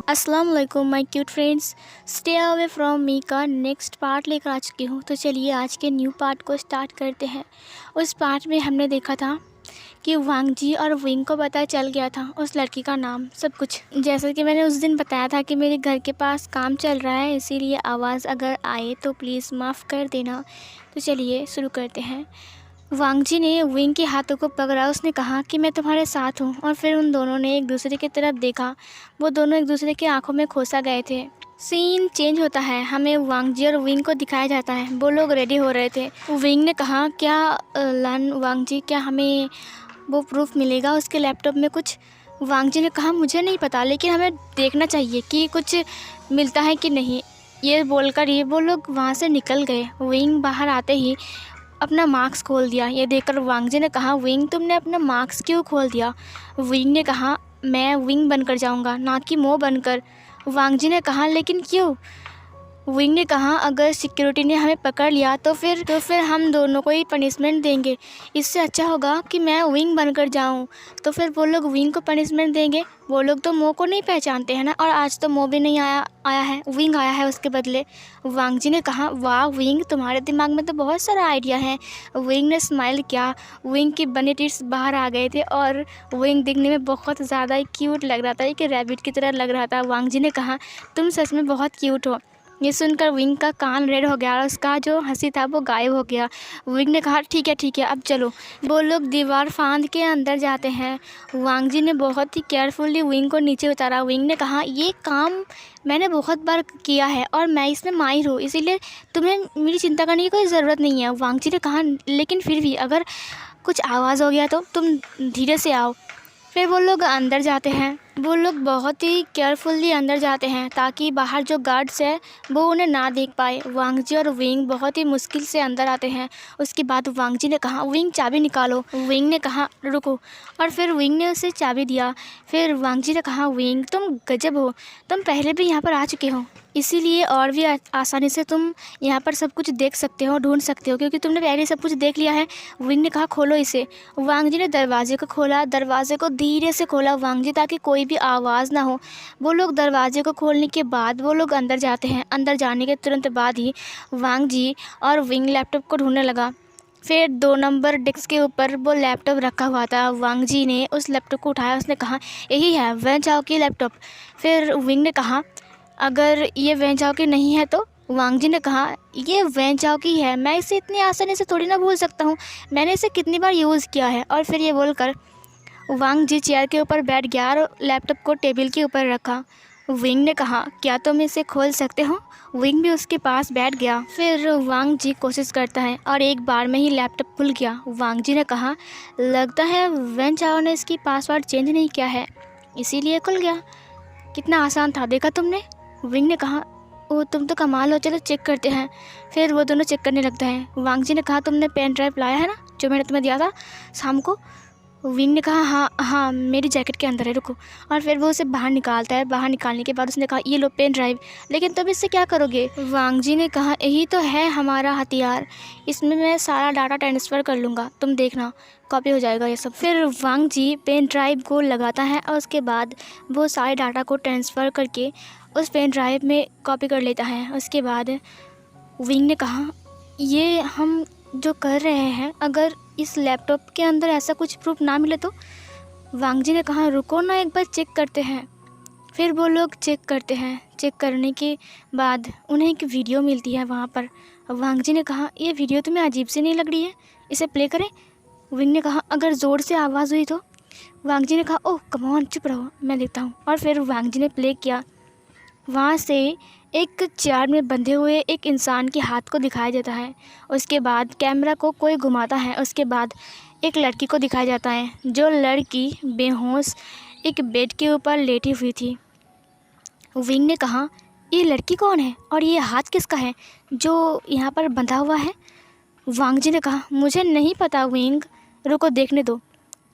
अस्सलाम वालेकुम my cute friends. Stay away from me का नेक्स्ट पार्ट लेकर आ चुकी हूँ। तो चलिए आज के न्यू पार्ट को स्टार्ट करते हैं। उस पार्ट में हमने देखा था कि वांग जी और विंग को पता चल गया था उस लड़की का नाम सब कुछ। जैसा कि मैंने उस दिन बताया था कि मेरे घर के पास काम चल रहा है, इसीलिए आवाज़ अगर आए तो प्लीज़ माफ़ कर देना। तो चलिए शुरू करते हैं। वांग जी ने विंग के हाथों को पकड़ा। उसने कहा कि मैं तुम्हारे साथ हूँ, और फिर उन दोनों ने एक दूसरे की तरफ देखा। वो दोनों एक दूसरे की आंखों में खोसा गए थे। सीन चेंज होता है, हमें वांग जी और विंग को दिखाया जाता है। वो लोग रेडी हो रहे थे। विंग ने कहा क्या लन वांग जी, क्या हमें वो प्रूफ मिलेगा उसके लैपटॉप में कुछ? वांग जी ने कहा मुझे नहीं पता, लेकिन हमें देखना चाहिए कि कुछ मिलता है कि नहीं। ये बोलकर वो लोग वहाँ से निकल गए। विंग बाहर आते ही अपना मास्क खोल दिया। ये देखकर वांग जी ने कहा विंग तुमने अपना मास्क क्यों खोल दिया? विंग ने कहा मैं विंग बनकर जाऊंगा, ना कि मो बनकर। वांग जी ने कहा लेकिन क्यों? विंग ने कहा अगर सिक्योरिटी ने हमें पकड़ लिया तो फिर हम दोनों को ही पनिशमेंट देंगे। इससे अच्छा होगा कि मैं विंग बनकर जाऊं। तो फिर वो लोग विंग को पनिशमेंट देंगे। वो लोग तो मो को नहीं पहचानते हैं ना, और आज तो मो भी नहीं आया है, विंग आया है उसके बदले। वांग जी ने कहा वाह विंग, तुम्हारे दिमाग में तो बहुत सारा आइडिया है। विंग ने स्माइल किया। विंग की बने टिट्स बाहर आ गए थे और विंग दिखने में बहुत ज़्यादा ही क्यूट लग रहा था, कि रैबिट की तरह लग रहा था। वांग जी ने कहा तुम सच में बहुत क्यूट हो। ये सुनकर विंग का कान रेड हो गया और उसका जो हंसी था वो गायब हो गया। विंग ने कहा ठीक है अब चलो। वो लोग दीवार फांद के अंदर जाते हैं। वांग जी ने बहुत ही केयरफुली विंग को नीचे उतारा। विंग ने कहा ये काम मैंने बहुत बार किया है और मैं इसमें माहिर हूँ, इसीलिए तुम्हें मेरी चिंता करने की कोई ज़रूरत नहीं है। वांग जी ने कहा लेकिन फिर भी अगर कुछ आवाज़ हो गया तो तुम धीरे से आओ। फिर वो लोग अंदर जाते हैं। वो लोग बहुत ही केयरफुली अंदर जाते हैं ताकि बाहर जो गार्ड्स है वो उन्हें ना देख पाए। वांग जी और विंग बहुत ही मुश्किल से अंदर आते हैं। उसके बाद वांग जी ने कहा विंग चाबी निकालो। विंग ने कहा रुको, और फिर विंग ने उसे चाबी दिया। फिर वांग जी ने कहा विंग तुम गजब हो, तुम पहले भी यहाँ पर आ चुके हो, इसीलिए और भी आसानी से तुम यहाँ पर सब कुछ देख सकते हो, ढूंढ सकते हो, क्योंकि तुमने पहले सब कुछ देख लिया है। विंग ने कहा खोलो इसे। वांग जी ने दरवाजे को खोला। दरवाजे को धीरे से खोला वांग जी, ताकि कोई भी आवाज़ ना हो। वो लोग दरवाजे को खोलने के बाद वो लोग अंदर जाते हैं। अंदर जाने के तुरंत बाद ही वांग जी और विंग लैपटॉप को ढूंढने लगा। फिर 2 नंबर डेस्क के ऊपर वो लैपटॉप रखा हुआ था। वांग जी ने उस लैपटॉप को उठाया। उसने कहा यही है वैन चाओ की लैपटॉप। फिर विंग ने कहा अगर ये वैन चाओ की नहीं है तो? वांग जी ने कहा ये वैन चाओ की है, मैं इसे इतनी आसानी से थोड़ी ना भूल सकता हूँ, मैंने इसे कितनी बार यूज़ किया है। और फिर ये बोलकर वांग जी चेयर के ऊपर बैठ गया और लैपटॉप को टेबल के ऊपर रखा। विंग ने कहा क्या तुम इसे खोल सकते हो? विंग भी उसके पास बैठ गया। फिर वांग जी कोशिश करता है और एक बार में ही लैपटॉप खुल गया। वांग जी ने कहा लगता है वैन चाओ ने इसकी पासवर्ड चेंज नहीं किया है, इसीलिए खुल गया। कितना आसान था, देखा तुमने? विंग ने कहा ओ तुम तो कमाल हो, चलो चेक करते हैं। फिर वो दोनों चेक करने लगते हैं। वांग जी ने कहा तुमने पेन ड्राइव लाया है ना, जो मैंने तुम्हें दिया था शाम को? विंग ने कहा हाँ मेरी जैकेट के अंदर है, रुको। और फिर वो उसे बाहर निकालता है। बाहर निकालने के बाद उसने कहा ये लो पेन ड्राइव, लेकिन तुम इससे क्या करोगे? वांग जी ने कहा यही तो है हमारा हथियार, इसमें मैं सारा डाटा ट्रांसफ़र कर लूँगा, तुम देखना कॉपी हो जाएगा ये सब। फिर वांग जी पेन ड्राइव को लगाता है और उसके बाद वो सारे डाटा को ट्रांसफ़र करके उस पेन ड्राइव में कॉपी कर लेता है। उसके बाद विंग ने कहा ये हम जो कर रहे हैं, अगर इस लैपटॉप के अंदर ऐसा कुछ प्रूफ ना मिले तो? वांग जी ने कहा रुको ना एक बार चेक करते हैं। फिर वो लोग चेक करते हैं। चेक करने के बाद उन्हें एक वीडियो मिलती है वहाँ पर। वांग जी ने कहा ये वीडियो तुम्हें अजीब सी नहीं लग रही है, इसे प्ले करें? विंग ने कहा अगर ज़ोर से आवाज़ हुई तो? वांग जी ने कहा ओह कम ऑन चुप रहो, मैं देखता हूँ। और फिर वांग जी ने प्ले किया। वहाँ से एक चेयर में बंधे हुए एक इंसान के हाथ को दिखाया जाता है। उसके बाद कैमरा को कोई घुमाता है। उसके बाद एक लड़की को दिखाया जाता है। जो लड़की बेहोश एक बेड के ऊपर लेटी हुई थी। विंग ने कहा ये लड़की कौन है और ये हाथ किसका है जो यहाँ पर बंधा हुआ है? वांग जी ने कहा मुझे नहीं पता विंग, रुको देखने दो।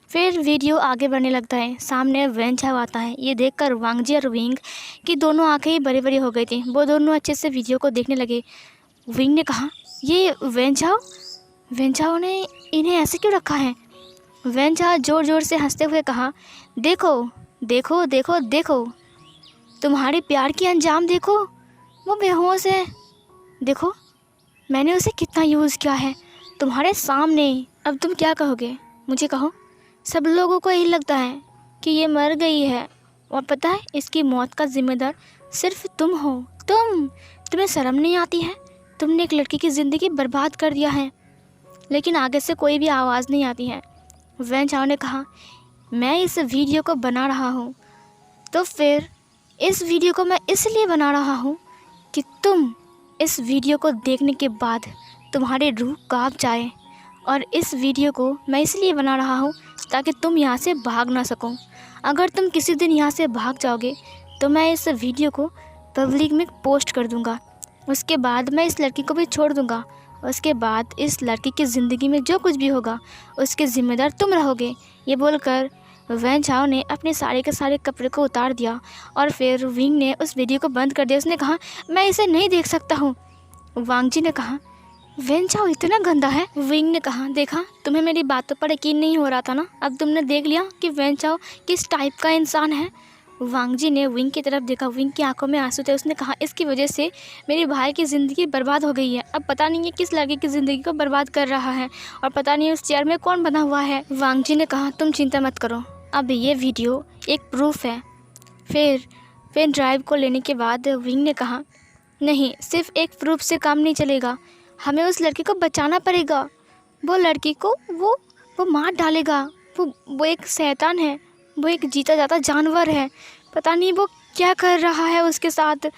फिर वीडियो आगे बढ़ने लगता है। सामने वैन चाओ आता है। ये देखकर वांग जी और विंग की दोनों आंखें ही बड़ी बड़ी हो गई थी। वो दोनों अच्छे से वीडियो को देखने लगे। विंग ने कहा ये वैन चाओ ने इन्हें ऐसे क्यों रखा है? वैन चाओ ज़ोर ज़ोर से हंसते हुए कहा देखो देखो देखो देखो, तुम्हारे प्यार की अंजाम देखो, वो बेहोश है। देखो मैंने उसे कितना यूज़ किया है तुम्हारे सामने। अब तुम क्या कहोगे, मुझे कहो। सब लोगों को यही लगता है कि ये मर गई है, और पता है इसकी मौत का जिम्मेदार सिर्फ तुम हो। तुम्हें शर्म नहीं आती है? तुमने एक लड़की की ज़िंदगी बर्बाद कर दिया है। लेकिन आगे से कोई भी आवाज़ नहीं आती है। वैन चाओ ने कहा, मैं इस वीडियो को बना रहा हूँ, तो फिर इस वीडियो को मैं इसलिए बना रहा हूँ कि तुम इस वीडियो को देखने के बाद तुम्हारी रूह कांप जाए। और इस वीडियो को मैं इसलिए बना रहा हूँ ताकि तुम यहाँ से भाग ना सको। अगर तुम किसी दिन यहाँ से भाग जाओगे तो मैं इस वीडियो को पब्लिक में पोस्ट कर दूँगा। उसके बाद मैं इस लड़की को भी छोड़ दूँगा। उसके बाद इस लड़की की ज़िंदगी में जो कुछ भी होगा उसके ज़िम्मेदार तुम रहोगे। ये बोलकर वैन चाओ ने अपने सारे के सारे कपड़े को उतार दिया और फिर विंग ने उस वीडियो को बंद कर दिया। उसने कहा, मैं इसे नहीं देख सकता हूँ। वांग जी ने कहा, वैन चाओ इतना गंदा है? विंग ने कहा, देखा तुम्हें मेरी बातों पर यकीन नहीं हो रहा था ना, अब तुमने देख लिया कि वैन चाओ किस टाइप का इंसान है। वांग जी ने विंग की तरफ देखा। विंग की आंखों में आंसू थे। उसने कहा, इसकी वजह से मेरे भाई की ज़िंदगी बर्बाद हो गई है। अब पता नहीं है किस लड़के की ज़िंदगी को बर्बाद कर रहा है, और पता नहीं उस चेयर में कौन बना हुआ है। वांग जी ने कहा, तुम चिंता मत करो, अब ये वीडियो एक प्रूफ है। फिर पेन ड्राइव को लेने के बाद विंग ने कहा, नहीं, सिर्फ एक प्रूफ से काम नहीं चलेगा, हमें उस लड़की को बचाना पड़ेगा। वो लड़की को वो मार डालेगा। वो एक शैतान है, वो एक जीता जाता जानवर है, पता नहीं वो क्या कर रहा है उसके साथ।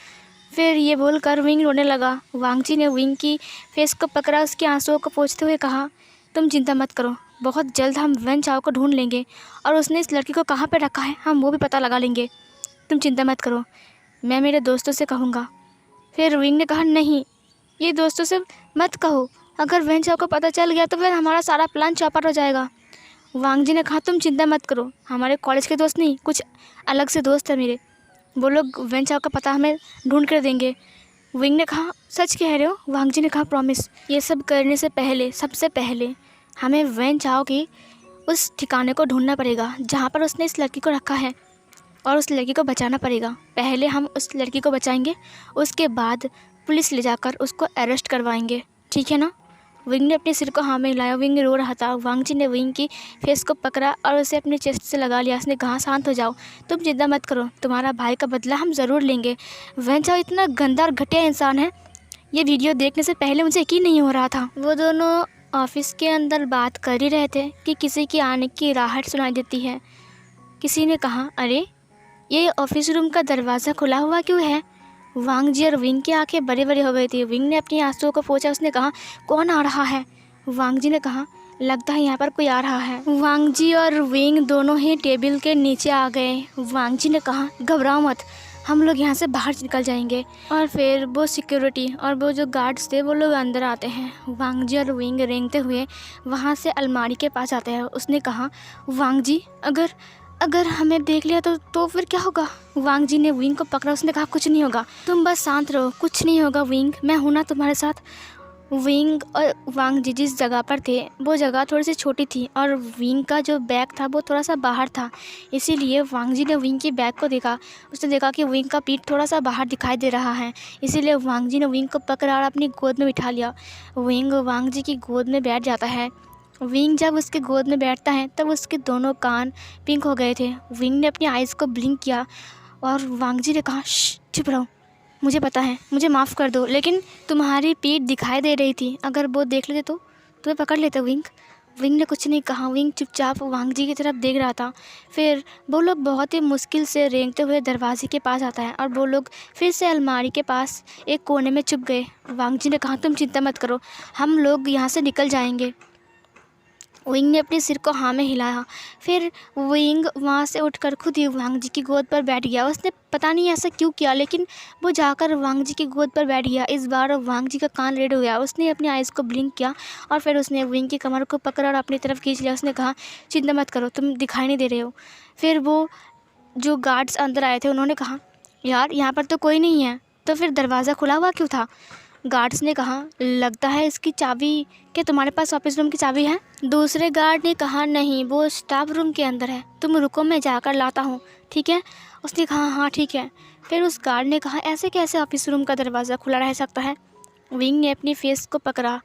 फिर ये बोलकर विंग रोने लगा। वांग जी ने विंग की फेस को पकड़ा, उसके आंसुओं को पोंछते हुए कहा, तुम चिंता मत करो, बहुत जल्द हम वैन चाओ को ढूंढ लेंगे, और उसने इस लड़की को कहाँ पे रखा है हम वो भी पता लगा लेंगे। तुम चिंता मत करो, मैं मेरे दोस्तों से कहूँगा। फिर विंग ने कहा, नहीं, ये दोस्तों से मत कहो, अगर वैन चाओ को पता चल गया तो फिर हमारा सारा प्लान चौपट हो जाएगा। वांग जी ने कहा, तुम चिंता मत करो, हमारे कॉलेज के दोस्त नहीं, कुछ अलग से दोस्त है मेरे, वो लोग वैन चाओ का पता हमें ढूंढ कर देंगे। विंग ने कहा, सच कह रहे हो? वांग जी ने कहा, प्रॉमिस। ये सब करने से पहले, सबसे पहले हमें वैन चाओ की उस ठिकाने को ढूंढना पड़ेगा जहाँ पर उसने इस लड़की को रखा है, और उस लड़की को बचाना पड़ेगा। पहले हम उस लड़की को बचाएंगे, उसके बाद पुलिस ले जाकर उसको अरेस्ट करवाएंगे, ठीक है ना? विंग ने अपने सिर को हाँ में हिलाया। विंग रो रहा था। वांग जी ने विंग की फेस को पकड़ा और उसे अपने चेस्ट से लगा लिया। उसने कहा, शांत हो जाओ, तुम चिंता मत करो, तुम्हारा भाई का बदला हम ज़रूर लेंगे। वैन चाओ इतना गंदा और घटिया इंसान है, ये वीडियो देखने से पहले मुझे यकीन नहीं हो रहा था। वो दोनों ऑफिस के अंदर बात कर ही रहे थे कि किसी की आने की राहत सुनाई देती है। किसी ने कहा, अरे ये ऑफिस रूम का दरवाज़ा खुला हुआ क्यों है? वांग जी और विंग की आंखें बड़ी बड़ी हो गई थी। विंग ने अपनी आंसुओं को पोंछा। उसने कहा, कौन आ रहा है? वांग जी ने कहा, लगता है यहाँ पर कोई आ रहा है। वांग जी और विंग दोनों ही टेबल के नीचे आ गए। वांग जी ने कहा, घबराओ मत, हम लोग यहाँ से बाहर निकल जाएंगे। और फिर वो सिक्योरिटी और वो जो गार्ड्स थे वो लोग अंदर आते हैं। वांग जी और विंग रेंगते हुए वहाँ से अलमारी के पास आते हैं। उसने कहा, वांग जी, अगर हमें देख लिया तो फिर क्या होगा? वांग जी ने विंग को पकड़ा। उसने कहा, कुछ नहीं होगा, तुम बस शांत रहो, कुछ नहीं होगा विंग, मैं हूं ना तुम्हारे साथ। विंग और वांग जी जिस जगह पर थे वो जगह थोड़ी सी छोटी थी और विंग का जो बैग था वो थोड़ा सा बाहर था, इसीलिए वांग जी ने विंग के बैग को देखा। उसने देखा कि विंग का पीठ थोड़ा सा बाहर दिखाई दे रहा है, इसीलिए वांग जी ने विंग को पकड़ा और अपनी गोद में बिठा लिया। विंग वांग जी की गोद में बैठ जाता है। विंग जब उसके गोद में बैठता है तब उसके दोनों कान पिंक हो गए थे। विंग ने अपनी आइज़ को ब्लिंक किया और वांग जी ने कहा, चुप रहो, मुझे पता है, मुझे माफ़ कर दो, लेकिन तुम्हारी पीठ दिखाई दे रही थी, अगर वो देख लेते तो तुम्हें पकड़ लेते। विंग ने कुछ नहीं कहा। विंग चुपचाप वांग जी की तरफ देख रहा था। फिर वो लोग बहुत ही मुश्किल से रेंगते हुए दरवाजे के पास आता है और वो लोग फिर से अलमारी के पास एक कोने में छुप गए। वांग जी ने कहा, तुम चिंता मत करो, हम लोग यहाँ से निकल जाएंगे। विंग ने अपने सिर को हाँ में हिलाया। फिर विंग वहाँ से उठकर खुद ही वांग जी की गोद पर बैठ गया। उसने पता नहीं ऐसा क्यों किया, लेकिन वो जाकर वांग जी की गोद पर बैठ गया। इस बार वांग जी का कान रेड हो गया। उसने अपनी आइज़ को ब्लिंक किया और फिर उसने विंग की कमर को पकड़ा और अपनी तरफ खींच लिया। उसने कहा, चिंता मत करो, तुम दिखाई नहीं दे रहे हो। फिर वो जो गार्ड्स अंदर आए थे उन्होंने कहा, यार यहाँ पर तो कोई नहीं है, तो फिर दरवाज़ा खुला हुआ क्यों था? गार्ड्स ने कहा, लगता है इसकी चाबी, क्या तुम्हारे पास ऑफिस रूम की चाबी है? दूसरे गार्ड ने कहा, नहीं, वो स्टाफ रूम के अंदर है, तुम रुको, मैं जाकर लाता हूँ, ठीक है? उसने कहा, हाँ ठीक है। फिर उस गार्ड ने कहा ऐसे कैसे ऑफिस रूम का दरवाज़ा खुला रह सकता है। विंग ने अपनी फेस को पकड़ा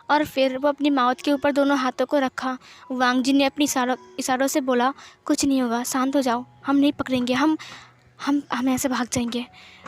और फिर वो अपनी माउथ के ऊपर दोनों हाथों को रखा। वांग जी ने अपनी इशारों से बोला कुछ नहीं होगा, शांत हो जाओ, हम नहीं पकड़ेंगे, हम ऐसे भाग जाएंगे।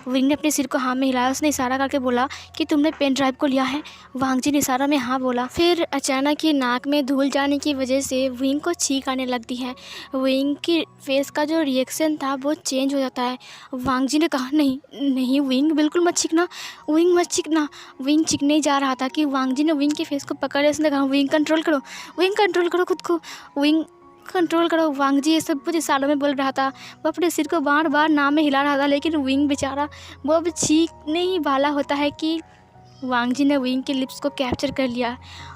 विंग ने अपने सिर को हाँ में हिलाया। उसने इशारा करके बोला कि तुमने पेन ड्राइव को लिया है। वांग जी ने इशारा में हाँ बोला। फिर अचानक ही नाक में धूल जाने की वजह से विंग को छींक आने लगती है। विंग की फेस का जो रिएक्शन था वो चेंज हो जाता है। वांग जी ने कहा नहीं नहीं विंग, बिल्कुल मत छींकना, विंग मत छींकना। विंग छींकने ही जा रहा था कि वांग जी ने विंग के फेस को पकड़ लिया। उसने कहा विंग कंट्रोल करो, विंग कंट्रोल करो खुद को, विंग कंट्रोल करो। वांग जी ये सब कुछ इशारों में बोल रहा था। वो अपने सिर को बार बार नाम में हिला रहा था, लेकिन विंग बेचारा वो अब छींकने ही वाला होता है कि वांग जी ने विंग के लिप्स को कैप्चर कर लिया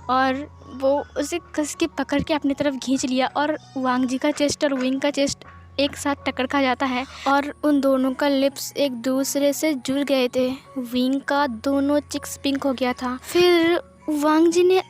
और वो उसे कस के पकड़ के अपनी तरफ खींच लिया और वांग जी का चेस्ट और विंग का चेस्ट एक साथ टक्कर खा जाता है और उन दोनों का लिप्स एक दूसरे से जुड़ गए थे। विंग का दोनों चिक्स पिंक हो गया था। फिर वांग जी ने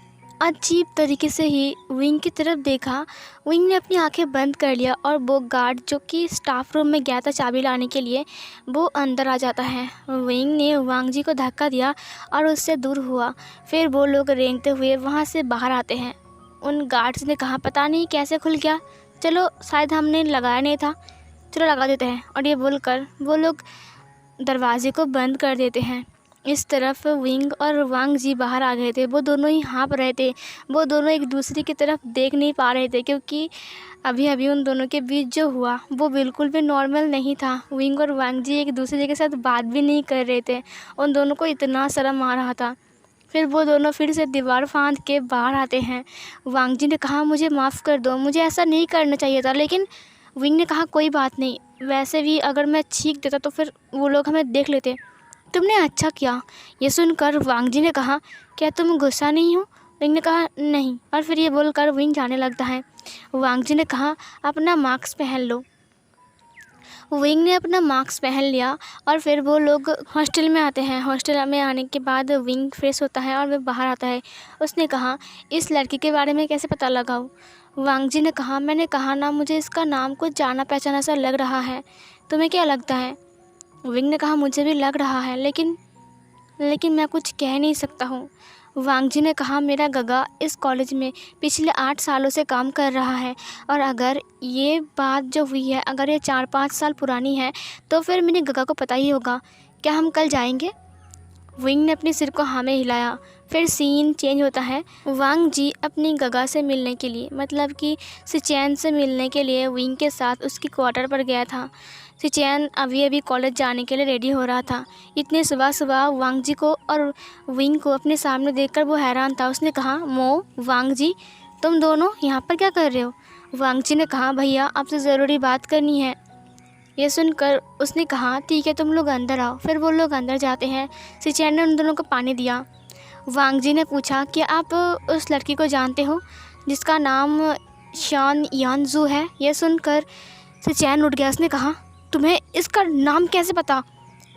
अजीब तरीके से ही विंग की तरफ देखा। विंग ने अपनी आंखें बंद कर लिया और वो गार्ड जो कि स्टाफ रूम में गया था चाबी लाने के लिए, वो अंदर आ जाता है। विंग ने वांग जी को धक्का दिया और उससे दूर हुआ। फिर वो लोग रेंगते हुए वहाँ से बाहर आते हैं। उन गार्ड्स ने कहा पता नहीं कैसे खुल गया, चलो शायद हमने लगाया नहीं था, चलो लगा देते हैं। और ये बोलकर वो लोग दरवाजे को बंद कर देते हैं। इस तरफ विंग और वांग जी बाहर आ गए थे। वो दोनों ही हाँफ रहे थे। वो दोनों एक दूसरे की तरफ देख नहीं पा रहे थे क्योंकि अभी अभी उन दोनों के बीच जो हुआ वो बिल्कुल भी नॉर्मल नहीं था। विंग और वांग जी एक दूसरे के साथ बात भी नहीं कर रहे थे। उन दोनों को इतना शर्म आ रहा था। फिर वो दोनों फिर से दीवार फांद के बाहर आते हैं। वांग जी ने कहा मुझे माफ़ कर दो, मुझे ऐसा नहीं करना चाहिए था। लेकिन विंग ने कहा कोई बात नहीं, वैसे भी अगर मैं छींक देता तो फिर वो लोग हमें देख लेते, तुमने अच्छा किया। ये सुनकर वांग जी ने कहा क्या तुम गुस्सा नहीं हो। विंग ने कहा नहीं, और फिर ये बोलकर विंग जाने लगता है। वांग जी ने कहा अपना मास्क पहन लो। विंग ने अपना मास्क पहन लिया और फिर वो लोग हॉस्टल में आते हैं। हॉस्टल में आने के बाद विंग फ्रेश होता है और वह बाहर आता है। उसने कहा इस लड़की के बारे में कैसे पता लगाऊं। वांग जी ने कहा मैंने कहा ना, मुझे इसका नाम कुछ जाना पहचाना सा लग रहा है, तुम्हें क्या लगता है। विंग ने कहा मुझे भी लग रहा है, लेकिन मैं कुछ कह नहीं सकता हूँ। वांग जी ने कहा मेरा गगा इस कॉलेज में पिछले 8 सालों से काम कर रहा है और अगर ये बात जो हुई है अगर ये 4-5 साल पुरानी है तो फिर मेरे गगा को पता ही होगा। क्या हम कल जाएंगे। विंग ने अपने सिर को हाँ में हिलाया। फिर सीन चेंज होता है। वांग जी अपनी गगा से मिलने के लिए, मतलब कि सिचैन से मिलने के लिए विंग के साथ उसकी क्वार्टर पर गया था। सिचैन अभी अभी कॉलेज जाने के लिए रेडी हो रहा था। इतने सुबह सुबह वांग जी को और विंग को अपने सामने देखकर वो हैरान था। उसने कहा मो, वांग जी तुम दोनों यहाँ पर क्या कर रहे हो। वांग जी ने कहा भैया आपसे ज़रूरी बात करनी है। ये सुनकर उसने कहा ठीक है तुम लोग अंदर आओ। फिर वो लोग अंदर जाते हैं। सिचैन ने उन दोनों को पानी दिया। वांग जी ने पूछा कि आप उस लड़की को जानते हो जिसका नाम शान यानजू है। यह सुनकर सिचैन उठ गया। उसने कहा तुम्हें इसका नाम कैसे पता।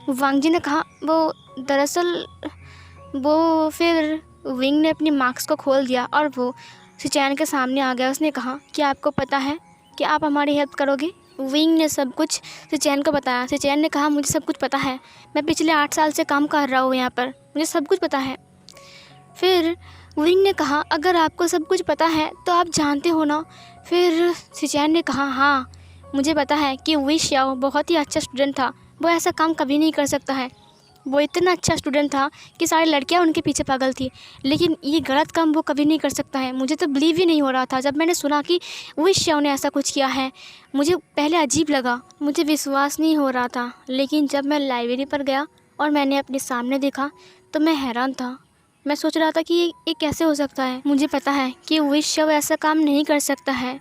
वांग जी ने कहा वो दरअसल वो। फिर विंग ने अपनी मास्क को खोल दिया और वो सिचैन के सामने आ गया। उसने कहा क्या आपको पता है कि आप हमारी हेल्प करोगे। विंग ने सब कुछ सिचैन को बताया। सिचैन ने कहा मुझे सब कुछ पता है, मैं पिछले 8 साल से काम कर रहा हूँ यहाँ पर, मुझे सब कुछ पता है। फिर विंग ने कहा अगर आपको सब कुछ पता है तो आप जानते हो ना। फिर सिचैन ने कहा हाँ मुझे पता है कि वी श्याओ बहुत ही अच्छा स्टूडेंट था, वो ऐसा काम कभी नहीं कर सकता है। वो इतना अच्छा स्टूडेंट था कि सारी लड़कियां उनके पीछे पागल थी, लेकिन ये गलत काम वो कभी नहीं कर सकता है। मुझे तो बिलीव ही नहीं हो रहा था जब मैंने सुना कि वी श्याओ ने ऐसा कुछ किया है। मुझे पहले अजीब लगा, मुझे विश्वास नहीं हो रहा था, लेकिन जब मैं लाइब्रेरी पर गया और मैंने अपने सामने देखा तो मैं हैरान था। मैं सोच रहा था कि ये कैसे हो सकता है। मुझे पता है कि वी श्याओ ऐसा काम नहीं कर सकता है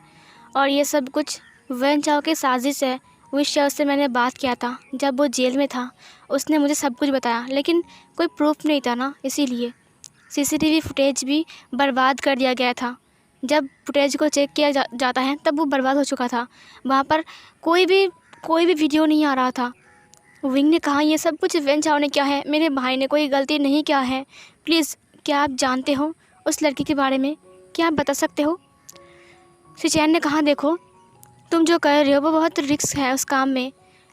और ये सब कुछ वेन चाओ की साजिश है। वी श्याओ से मैंने बात किया था जब वो जेल में था, उसने मुझे सब कुछ बताया, लेकिन कोई प्रूफ नहीं था ना, इसीलिए सीसीटीवी फुटेज भी बर्बाद कर दिया गया था। जब फुटेज को चेक किया जाता है तब वो बर्बाद हो चुका था, वहाँ पर कोई भी वीडियो नहीं आ रहा था। विंग ने कहा ये सब कुछ वेन चाओ ने किया है, मेरे भाई ने कोई गलती नहीं किया है। प्लीज़ क्या आप जानते हो उस लड़की के बारे में, क्या आप बता सकते हो। सिचैन ने कहा देखो तुम जो कर रहे हो वो बहुत रिस्क है उस काम में,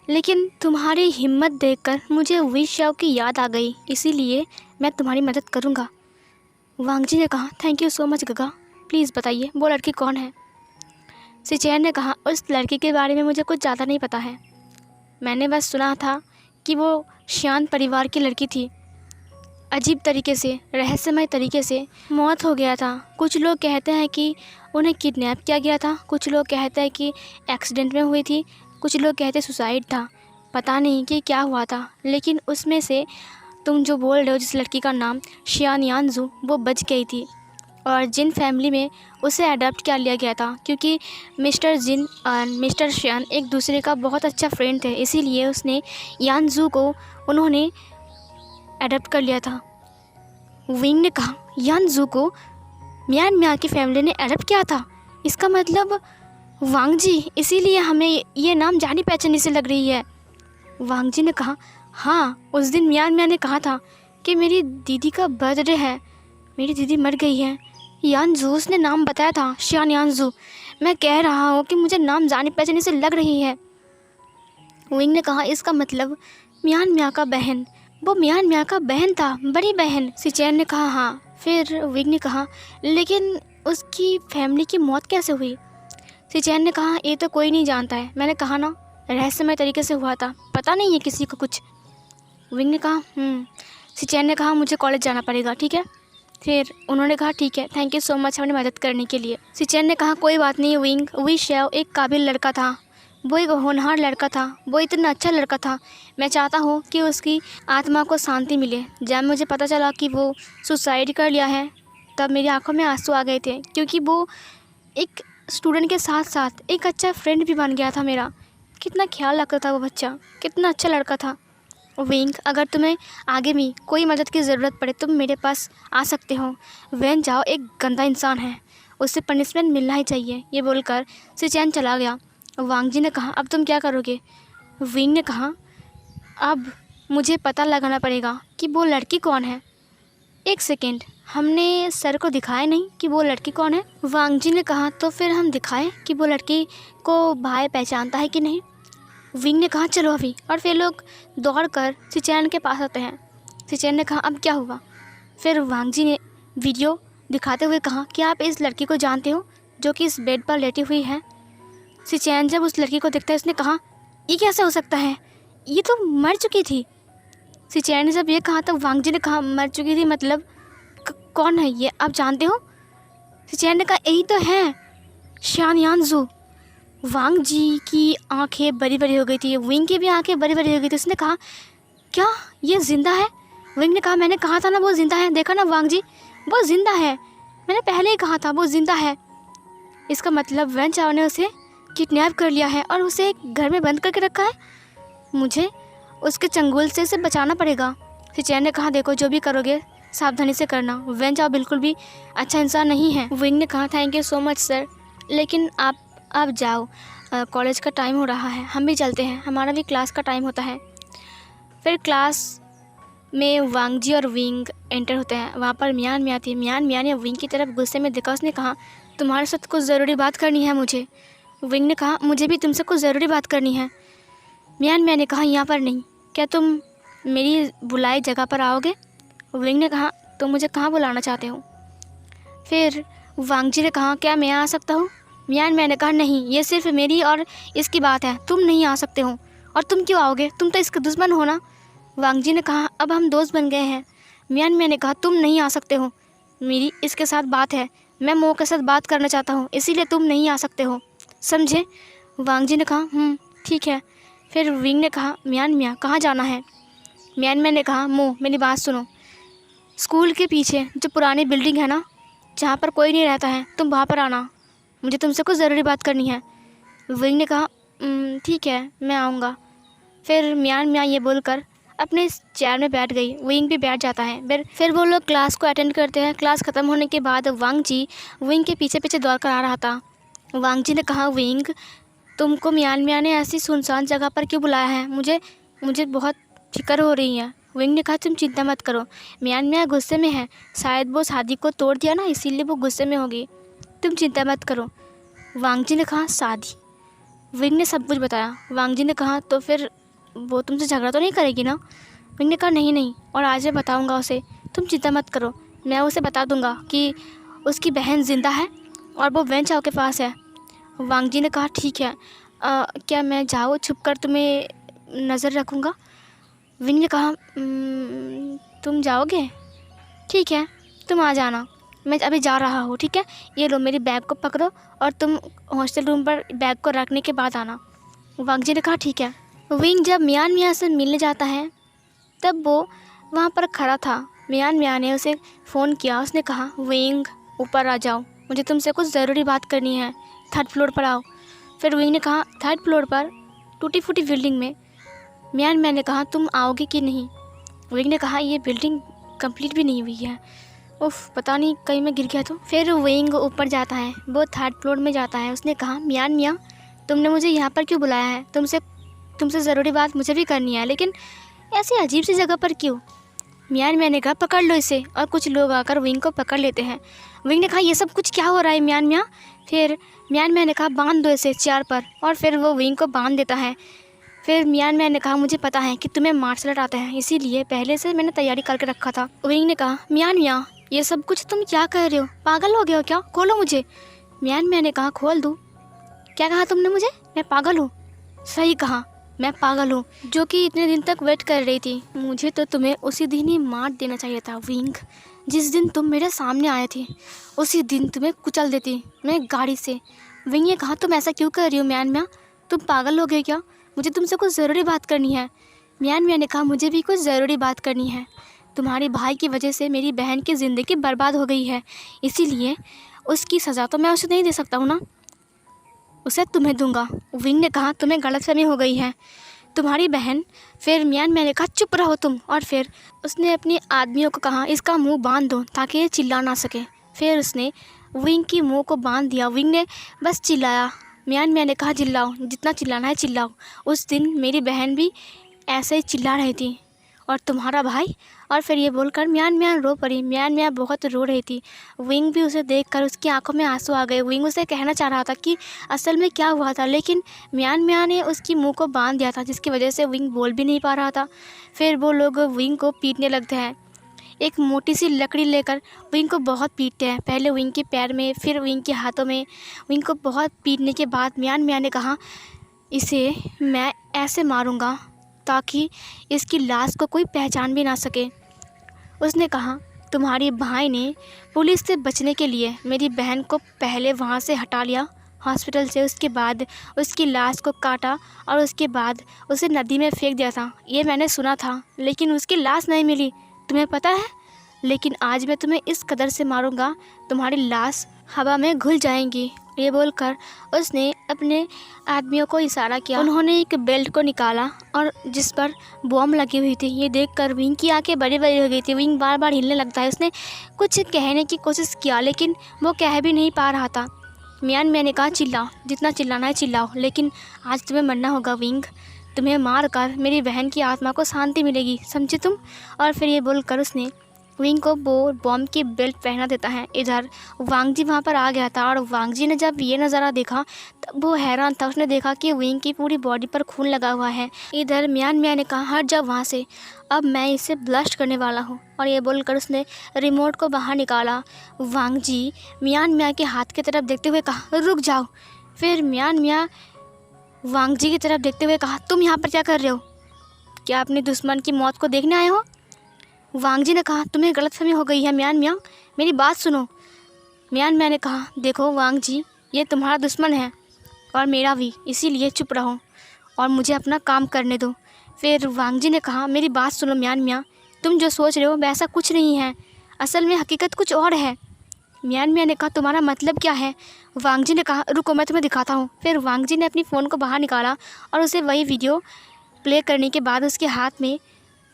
लेकिन तुम्हारी हिम्मत देखकर मुझे विशाओ की याद आ गई, इसीलिए मैं तुम्हारी मदद करूँगा। वांग जी ने कहा, थैंक यू सो मच गगा, प्लीज़ बताइए वो लड़की कौन है। सिचेन ने कहा, उस लड़की के बारे में मुझे कुछ ज़्यादा नहीं पता है। मैंने बस सुना था कि वो शान परिवार की लड़की थी। अजीब तरीके से, रहस्यमय तरीके से मौत हो गया था। कुछ लोग कहते हैं कि उन्हें किडनैप किया गया था, कुछ लोग कहते हैं कि एक्सीडेंट में हुई थी, कुछ लोग कहते हैं सुसाइड था। पता नहीं कि क्या हुआ था, लेकिन उसमें से तुम जो बोल रहे हो जिस लड़की का नाम शियान यानजू, वो बच गई थी। और जिन फैमिली में उसे अडॉप्ट कर लिया गया था, क्योंकि मिस्टर जिन और मिस्टर शियान एक दूसरे का बहुत अच्छा फ्रेंड थे, इसीलिए उसने यानजू को उन्होंने अडॉप्ट कर लिया था। विंग ने कहा, यानजू को मियान मिया की फैमिली ने अडॉप्ट किया था, इसका मतलब वांग जी, इसीलिए हमें ये नाम जानी पहचानी से लग रही है। वांग जी ने कहा, हाँ, उस दिन मियान मिया ने कहा था कि मेरी दीदी का बर्थडे है, मेरी दीदी मर गई है। यानजू, उसने नाम बताया था, शियान यानजू। मैं कह रहा हूँ कि मुझे नाम जानी पहचानी से लग रही है। विंग ने कहा, इसका मतलब मियान मिया का बहन, वो मियान मिया का बहन था, बड़ी बहन। सिचेन ने कहा, हाँ। फिर विंग ने कहा, लेकिन उसकी फैमिली की मौत कैसे हुई। सिचेन ने कहा, ये तो कोई नहीं जानता है, मैंने कहा ना, रहस्यमय तरीके से हुआ था, पता नहीं है किसी को कुछ। विंग ने कहा, सिचेन ने कहा, मुझे कॉलेज जाना पड़ेगा, ठीक है। फिर उन्होंने कहा, ठीक है, थैंक यू सो मच हमारी मदद करने के लिए। सिचेन ने कहा, कोई बात नहीं विंग, विशाओ एक काबिल लड़का था, वो एक होनहार लड़का था, वो इतना अच्छा लड़का था। मैं चाहता हूँ कि उसकी आत्मा को शांति मिले। जब मुझे पता चला कि वो सुसाइड कर लिया है, तब मेरी आंखों में आंसू आ गए थे, क्योंकि वो एक स्टूडेंट के साथ साथ एक अच्छा फ्रेंड भी बन गया था मेरा। कितना ख्याल रखता था वो बच्चा, कितना अच्छा लड़का था। विंग, अगर तुम्हें आगे भी कोई मदद की ज़रूरत पड़े तुम मेरे पास आ सकते हो। वैन जाओ एक गंदा इंसान है, उससे पनिशमेंट मिलना ही चाहिए। ये बोलकर सिचेन चला गया। वांग जी ने कहा, अब तुम क्या करोगे। विंग ने कहा, अब मुझे पता लगाना पड़ेगा कि वो लड़की कौन है। एक सेकेंड, हमने सर को दिखाया नहीं कि वो लड़की कौन है। वांग जी ने कहा, तो फिर हम दिखाएं कि वो लड़की को भाई पहचानता है कि नहीं। विंग ने कहा, चलो अभी। और फिर लोग दौड़कर सिचेन के पास आते हैं। सिचेन ने कहा, अब क्या हुआ। फिर वांग जी ने वीडियो दिखाते हुए कहा कि आप इस लड़की को जानते हो जो कि इस बेड पर लेटी हुई है। सिचेन जब उस लड़की को देखता है, उसने कहा, ये कैसे हो सकता है, ये तो मर चुकी थी। सिचेन ने जब ये कहा तब वांग जी ने कहा, मर चुकी थी मतलब कौन है ये, आप जानते हो। सिचेन ने कहा, यही तो है, शियान यानजू। वांग जी की आंखें बड़ी बड़ी हो गई थी, विंग की भी आंखें बड़ी बड़ी हो गई थी। उसने कहा, क्या ये ज़िंदा है। विंग ने कहा, मैंने कहा था ना वो ज़िंदा है, देखा ना वांग जी, वो ज़िंदा है, मैंने पहले ही कहा था वो ज़िंदा है। इसका मतलब वैन चाओ ने उसे किडनैप कर लिया है और उसे एक घर में बंद करके रखा है। मुझे उसके चंगुल से उसे बचाना पड़ेगा। सिचेन ने कहा, देखो जो भी करोगे सावधानी से करना, वैन चाओ बिल्कुल भी अच्छा इंसान नहीं है। विंग ने कहा, thank you so much sir, लेकिन आप जाओ, कॉलेज का टाइम हो रहा है, हम भी चलते हैं, हमारा भी क्लास का टाइम होता है। फिर क्लास में वांग जी और विंग एंटर होते हैं। वहाँ पर मियान मिया थी। मियान मिया ने विंग की तरफ गुस्से में देखा। उसने कहा, तुम्हारे साथ कुछ ज़रूरी बात करनी है मुझे। विंग ने कहा, मुझे भी तुमसे कुछ ज़रूरी बात करनी है। मियान मिया ने कहा, यहाँ पर नहीं, क्या तुम मेरी बुलाई जगह पर आओगे। विंग ने कहा, तुम मुझे कहाँ बुलाना चाहते हो। फिर वांग जी ने कहा, क्या मैं आ सकता हूँ। मियान मिया ने कहा, नहीं, ये सिर्फ मेरी और इसकी बात है, तुम नहीं आ सकते हो। और तुम क्यों आओगे, तुम तो इसके दुश्मन हो ना। वांग जी ने कहा, अब हम दोस्त बन गए हैं। मियान मिया ने कहा, तुम नहीं आ सकते हो, मेरी इसके साथ बात है, मैं मो के साथ बात करना चाहता हूँ, इसीलिए तुम नहीं आ सकते हो, समझे। वांग जी ने कहा, ठीक है। फिर विंग ने कहा, मियान मिया कहाँ जाना है। मियान मिया ने कहा, मो मेरी बात सुनो, स्कूल के पीछे जो पुरानी बिल्डिंग है ना, जहाँ पर कोई नहीं रहता है, तुम वहाँ पर आना, मुझे तुमसे कुछ ज़रूरी बात करनी है। विंग ने कहा, ठीक है, मैं आऊँगा। फिर मियान मिया ये बोलकर अपने चेयर में बैठ गई। विंग भी बैठ जाता है। फिर वो लोग क्लास को अटेंड करते हैं। क्लास ख़त्म होने के बाद वांग जी विंग के पीछे पीछे दौड़ कर आ रहा था। वांग जी ने कहा, विंग, तुमको मियान मिया ने ऐसी सुनसान जगह पर क्यों बुलाया है, मुझे बहुत फिक्र हो रही है। विंग ने कहा, तुम चिंता मत करो, मियान मिया गुस्से में है, शायद वो शादी को तोड़ दिया ना, इसीलिए वो गुस्से में होगी, तुम चिंता मत करो। वांग जी ने कहा, शादी। विंग ने सब कुछ बताया। वांग जी ने कहा, तो फिर वो तुमसे झगड़ा तो नहीं करेगी ना? विंग ने कहा नहीं नहीं, और आज मैं बताऊंगा उसे, तुम चिंता मत करो, मैं उसे बता दूंगा कि उसकी बहन जिंदा है और वो वेन चाओ के पास है। वांग जी ने कहा ठीक है, क्या मैं जाऊँ छुप कर तुम्हें नज़र रखूँगा? विंग ने कहा तुम जाओगे? ठीक है, तुम आ जाना, मैं अभी जा रहा हूँ, ठीक है? ये लो मेरी बैग को पकड़ो और तुम हॉस्टल रूम पर बैग को रखने के बाद आना। वांग जी ने कहा ठीक है। विंग जब मियान मियाँ से मिलने जाता है तब वो वहाँ पर खड़ा था। मियान मियाँ ने उसे फ़ोन किया, उसने कहा विंग ऊपर आ जाओ, मुझे तुमसे कुछ ज़रूरी बात करनी है, 3rd फ्लोर पर आओ। फिर विंग ने कहा 3rd फ्लोर पर टूटी फूटी बिल्डिंग में। मियान मियाँ ने कहा तुम आओगे कि नहीं? विंग ने कहा ये बिल्डिंग कंप्लीट भी नहीं हुई है, उफ पता नहीं कहीं मैं गिर गया तो। फिर विंग ऊपर जाता है, वो 3rd फ्लोर में जाता है। उसने कहा मियान मियाँ तुमने मुझे यहाँ पर क्यों बुलाया है? तुमसे ज़रूरी बात मुझे भी करनी है, लेकिन ऐसी अजीब सी जगह पर क्यों? मियान मियाँ ने कहा पकड़ लो इसे, और कुछ लोग आकर विंग को पकड़ लेते हैं। विंग ने कहा ये सब कुछ क्या हो रहा है मियान मियाँ? फिर मियान मियाँ ने कहा बांध दो इसे चेयर पर, और फिर वो विंग को बांध देता है। फिर मियान मियाँ ने कहा मुझे पता है कि तुम्हें मार्शल आर्ट आता है, इसीलिए पहले से मैंने तैयारी करके रखा था। विंग ने कहा मियान मियाँ ये सब कुछ तुम क्या कह रहे हो? पागल हो गए हो क्या? खोलो मुझे। मियान मियाँ ने कहा खोल दूँ? क्या कहा तुमने मुझे? मैं पागल हूँ? सही कहा, मैं पागल हूँ जो कि इतने दिन तक वेट कर रही थी। मुझे तो तुम्हें उसी दिन ही मार देना चाहिए था विंग, जिस दिन तुम मेरे सामने आए थे, उसी दिन तुम्हें कुचल देती मैं गाड़ी से। विंग ने कहा तुम ऐसा क्यों कर रही हो मियान मियाँ? तुम पागल हो गए क्या? मुझे तुमसे कुछ ज़रूरी बात करनी है। मियान मियाँ ने कहा मुझे भी कुछ ज़रूरी बात करनी है। तुम्हारे भाई की वजह से मेरी बहन की ज़िंदगी बर्बाद हो गई है, इसीलिए उसकी सज़ा तो मैं उसे नहीं दे सकता हूँ ना, उसे तुम्हें दूंगा। विंग ने कहा तुम्हें गलतफहमी हो गई है, तुम्हारी बहन। फिर मियान मियाँ ने कहा चुप रहो तुम, और फिर उसने अपने आदमियों को कहा इसका मुंह बांध दो ताकि ये चिल्ला ना सके। फिर उसने विंग की मुंह को बांध दिया। विंग ने बस चिल्लाया। मियान मियाँ ने कहा चिल्लाओ, जितना चिल्लाना है चिल्लाओ। उस दिन मेरी बहन भी ऐसे ही चिल्ला रही थी, और तुम्हारा भाई। और फिर ये बोलकर मियान मियाँ रो पड़ी। मियान मियाँ बहुत रो रही थी। विंग भी उसे देखकर उसकी आंखों में आंसू आ गए। विंग उसे कहना चाह रहा था कि असल में क्या हुआ था, लेकिन मियान मियाँ ने उसकी मुंह को बांध दिया था, जिसकी वजह से विंग बोल भी नहीं पा रहा था। फिर वो लोग विंग को पीटने लगते हैं। एक मोटी सी लकड़ी लेकर विंग को बहुत पीटते हैं, पहले विंग के पैर में, फिर विंग के हाथों में। विंग को बहुत पीटने के बाद मियान मियाँ ने कहा इसे मैं ऐसे मारूंगा ताकि इसकी लाश को कोई पहचान भी ना सके। उसने कहा तुम्हारे भाई ने पुलिस से बचने के लिए मेरी बहन को पहले वहाँ से हटा लिया हॉस्पिटल से, उसके बाद उसकी लाश को काटा और उसके बाद उसे नदी में फेंक दिया था। ये मैंने सुना था, लेकिन उसकी लाश नहीं मिली, तुम्हें पता है? लेकिन आज मैं तुम्हें इस कदर से मारूंगा तुम्हारी लाश हवा में घुल जाएंगी। ये बोलकर उसने अपने आदमियों को इशारा किया। उन्होंने एक बेल्ट को निकाला और जिस पर बॉम्ब लगी हुई थी। ये देखकर विंग की आंखें बड़ी बड़ी हो गई थी। विंग बार बार हिलने लगता है। उसने कुछ कहने की कोशिश किया, लेकिन वो कह भी नहीं पा रहा था। मियान मियाँ ने कहा चिल्लाओ, जितना चिल्लाना है चिल्लाओ, लेकिन आज तुम्हें मरना होगा विंग, तुम्हें मार कर मेरी बहन की आत्मा को शांति मिलेगी, समझे तुम? और फिर ये बोलकर उसने विंग को वो बॉम्ब की बेल्ट पहना देता है। इधर वांग जी वहाँ पर आ गया था, और वांग जी ने जब ये नज़ारा देखा तब वो हैरान था। उसने देखा कि विंग की पूरी बॉडी पर खून लगा हुआ है। इधर मियान मियाँ ने कहा हट जाओ वहाँ से, अब मैं इसे ब्लास्ट करने वाला हूँ। और ये बोलकर उसने रिमोट को बाहर निकाला। वांग जी मियान मियाँ के हाथ की तरफ देखते हुए कहा रुक जाओ। फिर मियान मियाँ वांग जी की तरफ देखते हुए कहा तुम यहाँ पर क्या कर रहे हो? क्या अपने दुश्मन की मौत को देखने आए हो? वांग जी ने कहा तुम्हें गलतफहमी हो गई है मियान मियाँ, मेरी बात सुनो। मियान मियाँ ने कहा देखो वांग जी, ये तुम्हारा दुश्मन है और मेरा भी, इसीलिए चुप रहो और मुझे अपना काम करने दो। फिर वांग जी ने कहा मेरी बात सुनो मियान मियाँ, तुम जो सोच रहे हो वैसा कुछ नहीं है, असल में हकीकत कुछ और है। मियान मियाँ ने कहा तुम्हारा मतलब क्या है? वांग जी ने कहा रुको मैं तुम्हें दिखाता हूँ। फिर वांग जी ने अपनी फ़ोन को बाहर निकाला और उसे वही वीडियो प्ले करने के बाद उसके हाथ में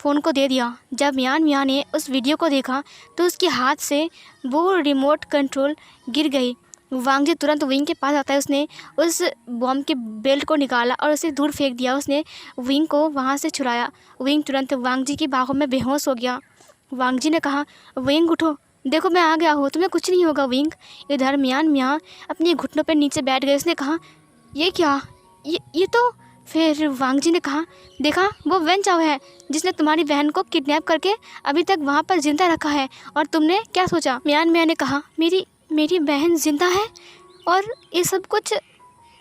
फ़ोन को दे दिया। जब मियान मियाँ ने उस वीडियो को देखा तो उसके हाथ से वो रिमोट कंट्रोल गिर गई। वांग जी तुरंत विंग के पास आता है। उसने उस बॉम्ब के बेल्ट को निकाला और उसे दूर फेंक दिया। उसने विंग को वहाँ से छुड़ाया। विंग तुरंत वांग जी की बाहों में बेहोश हो गया। वांग जी ने कहा विंग उठो, देखो मैं आ गया हूँ, तुम्हें कुछ नहीं होगा विंग। इधर मियान मियाँ अपने घुटनों पर नीचे बैठ गए। उसने कहा ये क्या, ये तो फिर वांग जी ने कहा, देखा वो वेन चाओ है जिसने तुम्हारी बहन को किडनैप करके अभी तक वहाँ पर जिंदा रखा है, और तुमने क्या सोचा? मियान मियाँ ने कहा, मेरी बहन जिंदा है और ये सब कुछ?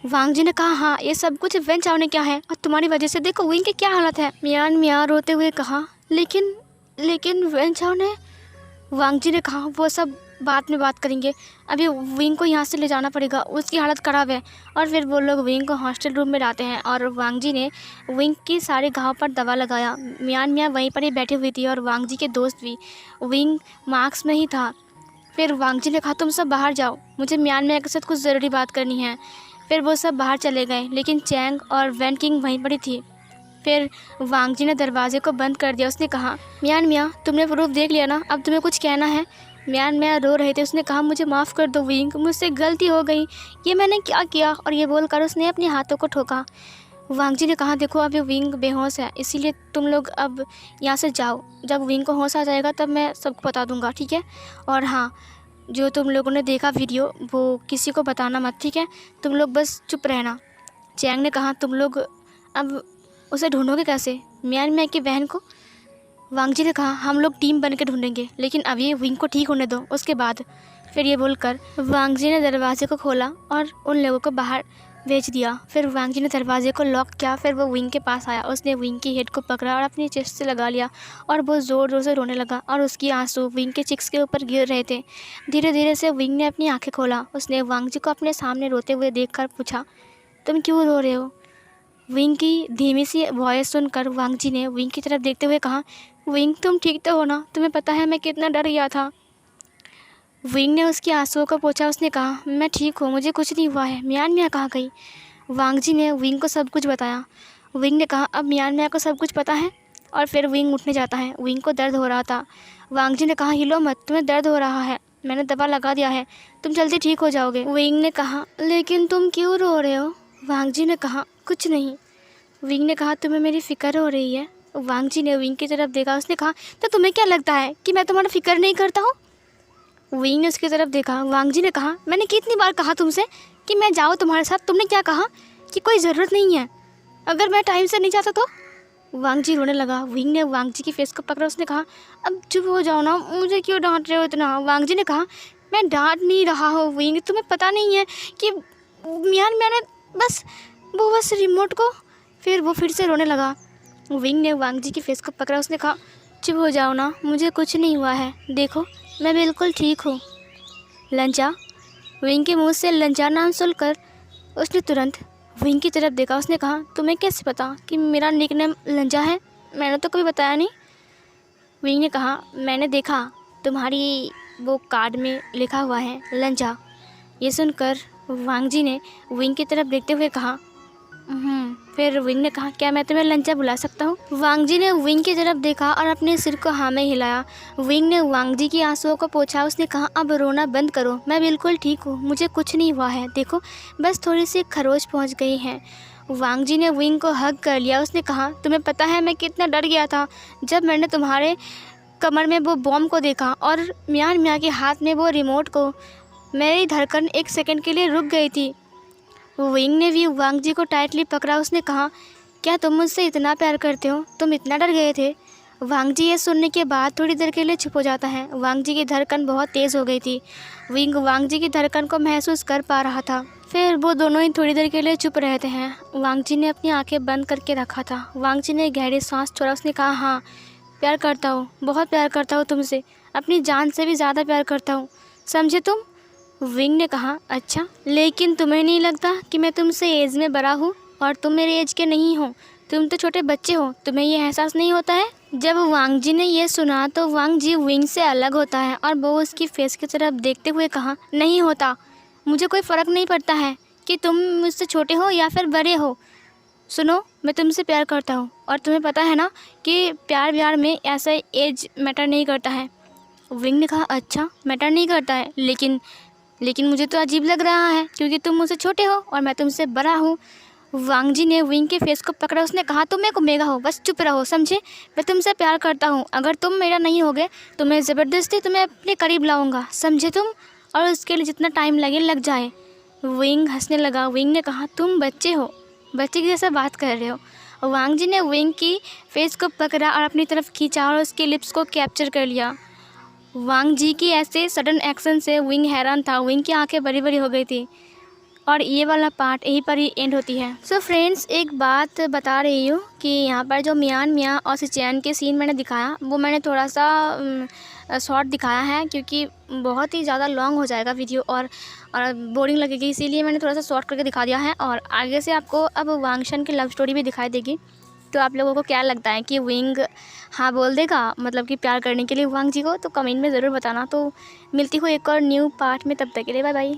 वांग जी ने कहा, हाँ ये सब कुछ वेन चाओ ने क्या है, और तुम्हारी वजह से देखो विंग की क्या हालत है। मियान मियाँ रोते हुए कहा, लेकिन वेन चाओ ने। वांग जी ने कहा, वो सब बाद में बात करेंगे, अभी विंग को यहाँ से ले जाना पड़ेगा, उसकी हालत ख़राब है। और फिर वो लोग विंग को हॉस्टल रूम में लाते हैं और वांग जी ने विंग की सारे घाव पर दवा लगाया। मियान मियाँ वहीं पर ही बैठी हुई थी और वांग जी के दोस्त भी। विंग मार्क्स में ही था। फिर वांग जी ने कहा, तुम सब बाहर जाओ, मुझे मियान मियाँ के साथ कुछ ज़रूरी बात करनी है। फिर वो सब बाहर चले गए, लेकिन चैंग और वैन किंग वहीं पर ही थी। फिर वांग जी ने दरवाजे को बंद कर दिया। उसने कहा, मियान मियाँ तुमने प्रूफ देख लिया ना, अब तुम्हें कुछ कहना है? मियान मियाँ रो रहे थे। उसने कहा, मुझे माफ़ कर दो विंग, मुझसे गलती हो गई, ये मैंने क्या किया? और ये बोलकर उसने अपने हाथों को ठोका। वांग जी ने कहा, देखो अभी विंग बेहोश है, इसीलिए तुम लोग अब यहाँ से जाओ, जब विंग को होश आ जाएगा तब मैं सबको बता दूँगा, ठीक है? और हाँ, जो तुम लोगों ने देखा वीडियो वो किसी को बताना मत, ठीक है? तुम लोग बस चुप रहना। चैंग ने कहा, तुम लोग अब उसे ढूंढोगे कैसे, मियान मियाँ की बहन को? वांग जी ने कहा, हम लोग टीम बन के ढूंढेंगे, लेकिन अभी विंग को ठीक होने दो, उसके बाद। फिर ये बोलकर वांग जी ने दरवाजे को खोला और उन लोगों को बाहर भेज दिया। फिर वांग जी ने दरवाजे को लॉक किया। फिर वो विंग के पास आया, उसने विंग की हेड को पकड़ा और अपनी चेस्ट से लगा लिया और वो ज़ोर ज़ोर से रोने लगा और उसकी आंसू विंग के चिक्स के ऊपर गिर रहे थे। धीरे धीरे से विंग ने अपनी आँखें खोला। उसने वांग जी को अपने सामने रोते हुए देख पूछा, तुम क्यों रो रहे हो? विंग की धीमी सी वॉइस सुनकर वांग जी ने विंग की तरफ देखते हुए कहा, विंग तुम ठीक तो हो ना? तुम्हें पता है मैं कितना डर गया था। विंग ने उसके आंसुओं को पोंछा। उसने कहा, मैं ठीक हूँ, मुझे कुछ नहीं हुआ है। मियान मियाँ कहाँ गई? वांग जी ने विंग को सब कुछ बताया। विंग ने कहा, अब मियान मियाँ को सब कुछ पता है। और फिर विंग उठने जाता है। विंग को दर्द हो रहा था। वांग जी ने कहा, हिलो मत, तुम्हें दर्द हो रहा है, मैंने दवा लगा दिया है, तुम जल्दी ठीक हो जाओगे। विंग ने कहा, लेकिन तुम क्यों रो रहे हो? वांग जी ने कहा, कुछ नहीं। विंग ने कहा, तुम्हें मेरी फ़िक्र हो रही है? वांग जी ने विंग की तरफ देखा। उसने कहा, तो तुम्हें क्या लगता है कि मैं तुम्हारा फिक्र नहीं करता हूँ? विंग ने उसकी तरफ देखा। वांग जी ने कहा, मैंने कितनी बार कहा तुमसे कि मैं जाऊँ तुम्हारे साथ? तुमने क्या कहा कि कोई ज़रूरत नहीं है, अगर मैं टाइम से नहीं जाता तो? वांग जी रोने लगा। विंग ने वांग जी की फेस को पकड़ा। उसने कहा, अब चुप हो जाओ ना, मुझे क्यों डांट रहे हो इतना? वांग जी ने कहा, मैं डांट नहीं रहा हूँ विंग, तुम्हें पता नहीं है कि मैंने बस रिमोट को। फिर वो फिर से रोने लगा। विंग ने वांग जी की फेस को पकड़ा। उसने कहा, चुप हो जाओ ना, मुझे कुछ नहीं हुआ है, देखो मैं बिल्कुल ठीक हूँ। लंचा। विंग के मुंह से लंचा नाम सुनकर उसने तुरंत विंग की तरफ देखा। उसने कहा, तुम्हें कैसे पता कि मेरा निकनेम लंचा है? मैंने तो कभी बताया नहीं। विंग ने कहा, मैंने देखा, तुम्हारी वो कार्ड में लिखा हुआ है लंचा। ये सुनकर वांग जी ने विंग की तरफ देखते हुए कहा, फिर विंग ने कहा, क्या मैं तुम्हें लंचा बुला सकता हूँ? वांग जी ने विंग की तरफ देखा और अपने सिर को हाँ में हिलाया। विंग ने वांग जी की आंसुओं को पोंछा। उसने कहा, अब रोना बंद करो, मैं बिल्कुल ठीक हूँ, मुझे कुछ नहीं हुआ है, देखो बस थोड़ी सी खरोच पहुँच गई है। वांग जी ने विंग को हग कर लिया। उसने कहा, तुम्हें पता है मैं कितना डर गया था जब मैंने तुम्हारे कमर में वो बॉम्ब को देखा और मियान मियाँ के हाथ में वो रिमोट को। मेरी धड़कन 1 सेकंड के लिए रुक गई थी। विंग ने भी वांग जी को टाइटली पकड़ा। उसने कहा, क्या तुम मुझसे इतना प्यार करते हो? तुम इतना डर गए थे? वांग जी ये सुनने के बाद थोड़ी देर के लिए चुप हो जाता है। वांग जी की धड़कन बहुत तेज़ हो गई थी। विंग वांग जी की धड़कन को महसूस कर पा रहा था। फिर वो दोनों ही थोड़ी देर के लिए चुप रहते हैं। वांग जी ने अपनी आंखें बंद करके रखा था। वांग जी ने गहरी सांस छोड़ा। उसने कहा, हाँ प्यार करता हूँ, बहुत प्यार करता हूँ तुमसे, अपनी जान से भी ज़्यादा प्यार करता हूँ, समझे तुम? विंग ने कहा, अच्छा, लेकिन तुम्हें नहीं लगता कि मैं तुमसे एज में बड़ा हूँ और तुम मेरे एज के नहीं हो? तुम तो छोटे बच्चे हो, तुम्हें ये एहसास नहीं होता है? जब वांग जी ने ये सुना तो वांग जी विंग से अलग होता है और वो उसकी फेस की तरफ देखते हुए कहा, नहीं होता, मुझे कोई फ़र्क नहीं पड़ता है कि तुम मुझसे छोटे हो या फिर बड़े हो। सुनो, मैं तुमसे प्यार करता हूँ और तुम्हें पता है ना कि प्यार में ऐसा एज मैटर नहीं करता है। विंग ने कहा, अच्छा मैटर नहीं करता है, लेकिन मुझे तो अजीब लग रहा है क्योंकि तुम मुझसे छोटे हो और मैं तुमसे बड़ा हूँ। वांग जी ने विंग के फेस को पकड़ा। उसने कहा, तुम मेरे को मेगा हो, बस चुप रहो, समझे? मैं तुमसे प्यार करता हूँ, अगर तुम मेरा नहीं होगे तो मैं ज़बरदस्ती तुम्हें अपने करीब लाऊंगा, समझे तुम? और उसके लिए जितना टाइम लगे लग जाए। विंग हंसने लगा। विंग ने कहा, तुम बच्चे हो, बच्चे की जैसा बात कर रहे हो। वांग जी ने विंग की फेस को पकड़ा और अपनी तरफ खींचा और उसके लिप्स को कैप्चर कर लिया। वांग जी की ऐसे सडन एक्शन से विंग हैरान था। विंग की आंखें बड़ी बड़ी हो गई थी और ये वाला पार्ट यहीं पर ही एंड होती है। सो फ्रेंड्स, एक बात बता रही हूँ कि यहाँ पर जो मियान मियाँ और सिचैन के सीन मैंने दिखाया वो मैंने थोड़ा सा शॉर्ट दिखाया है, क्योंकि बहुत ही ज़्यादा लॉन्ग हो जाएगा वीडियो और बोरिंग लगेगी, इसीलिए मैंने थोड़ा सा शॉर्ट करके दिखा दिया है। और आगे से आपको अब वांगशन की लव स्टोरी भी दिखाई देगी। तो आप लोगों को क्या लगता है कि विंग हाँ बोल देगा, मतलब कि प्यार करने के लिए वांग जी को? तो कमेंट में ज़रूर बताना। तो मिलती हूँ एक और न्यू पार्ट में, तब तक के लिए बाय बाय।